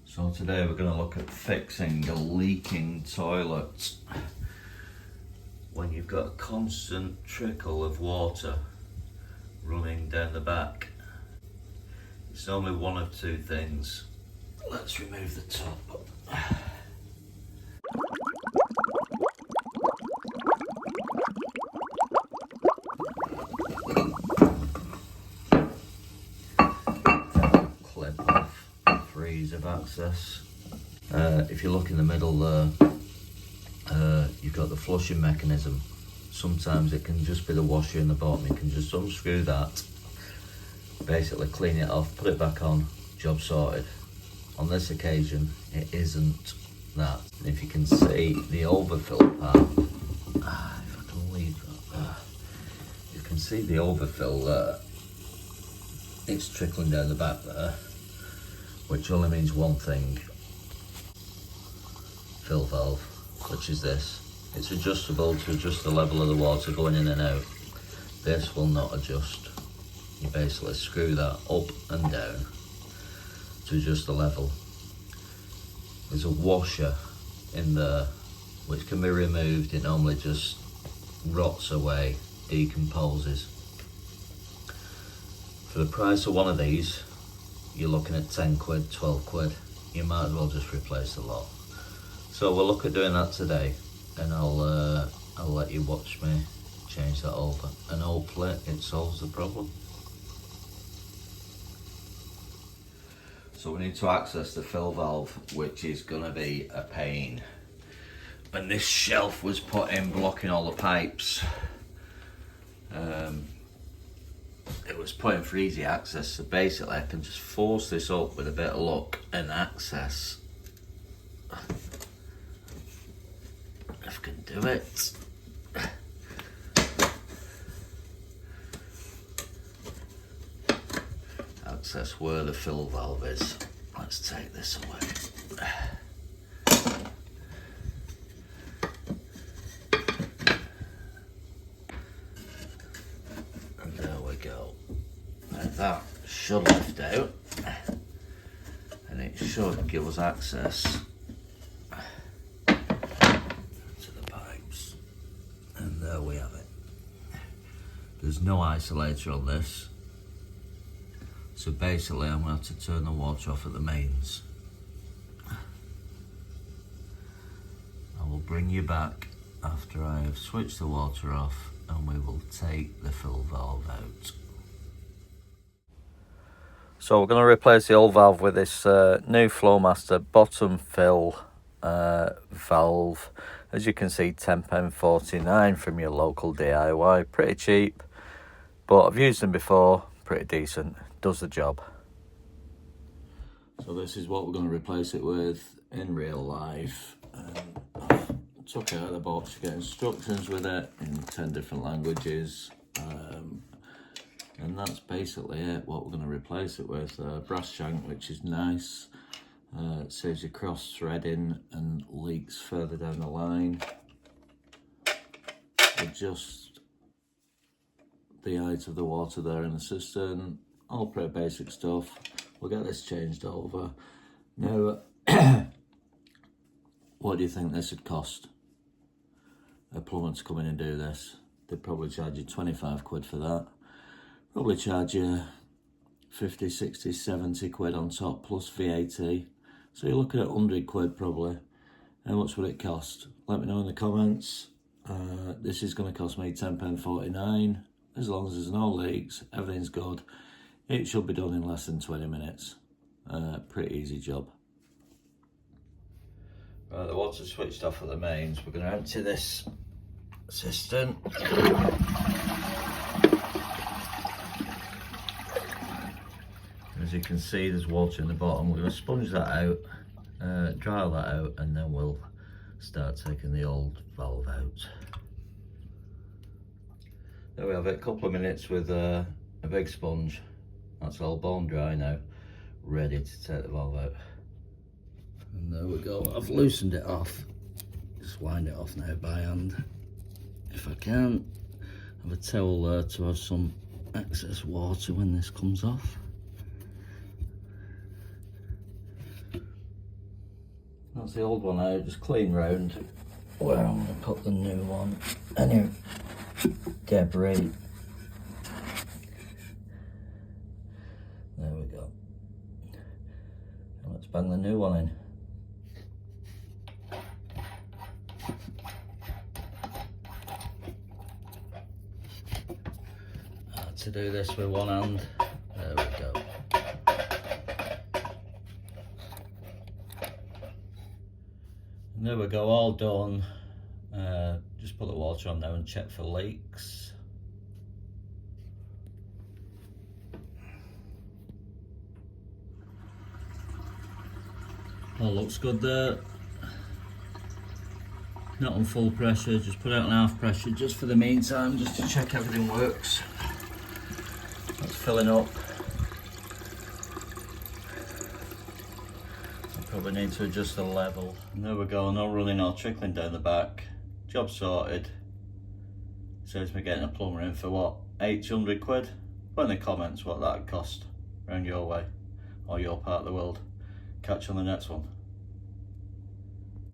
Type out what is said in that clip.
So today we're going to look at fixing a leaking toilet when you've got a constant trickle of water running down the back. It's only one of two things. Let's remove the top. Clip off freeze of access. If you look in the middle there, you've got the flushing mechanism. Sometimes it can just be the washer in the bottom. You can just unscrew that, basically clean it off, put it back on, job sorted. On this occasion, it isn't that. If you can see the overfill part, if I can leave that there, you can see the overfill there. It's trickling down the back there, which only means one thing. Fill valve, which is this. It's adjustable to adjust the level of the water going in and out. This will not adjust. You basically screw that up and down to adjust the level. There's a washer in there which can be removed. It normally just rots away, decomposes. For the price of one of these, you're looking at 10 quid, 12 quid. You might as well just replace the lot. So we'll look at doing that today, and I'll let you watch me change that over, and hopefully it solves the problem. So we need to access the fill valve, which is going to be a pain. And this shelf was put in blocking all the pipes. It was put in for easy access, so basically I can just force this up with a bit of luck and access. If I can do it. Access where the fill valve is. Let's take this away. And there we go. Now that should lift out, and it should give us access to the pipes. And there we have it. There's no isolator on this. So basically I'm going to have to turn the water off at the mains. I will bring you back after I have switched the water off, and we will take the fill valve out. So we're going to replace the old valve with this new Flowmaster bottom fill valve. As you can see, £10.49 from your local DIY. Pretty cheap, but I've used them before, pretty decent. Does the job. So this is what we're going to replace it with in real life. I've took it out of the box. You get instructions with it in 10 different languages, and that's basically it. What we're going to replace it with, brass shank, which is nice. It saves you cross threading and leaks further down the line. Adjust the height of the water there in the cistern. All pretty basic stuff. We'll get this changed over. Now, what do you think this would cost? A plumber to come in and do this. They'd probably charge you 25 quid for that. Probably charge you 50, 60, 70 quid on top plus VAT. So you're looking at 100 quid probably. How much would it cost? Let me know in the comments. This is going to cost me £10.49. As long as there's no leaks, everything's good. It should be done in less than 20 minutes. Pretty easy job. Right, the water's switched off at the mains. We're going to empty this cistern. As you can see, there's water in the bottom. We're going to sponge that out, dry all that out, and then we'll start taking the old valve out. There we have it, a couple of minutes with a big sponge. That's all bone dry now, ready to take the valve out. And there we go, I've loosened it off. Just wind it off now by hand. If I can, have a towel there to have some excess water when this comes off. That's the old one out, just clean round where I'm going to put the new one. Any debris. There we go. And let's bang the new one in. To do this with one hand. There we go. And there we go, all done. Just put the water on now and check for leaks. All looks good there. Not on full pressure, just put it on half pressure just for the meantime, just to check everything works. That's filling up. I probably need to adjust the level. And there we go, no running or trickling down the back. Job sorted. Saves me getting a plumber in for what, 800 quid? Put in the comments what that cost around your way or your part of the world. Catch you on the next one.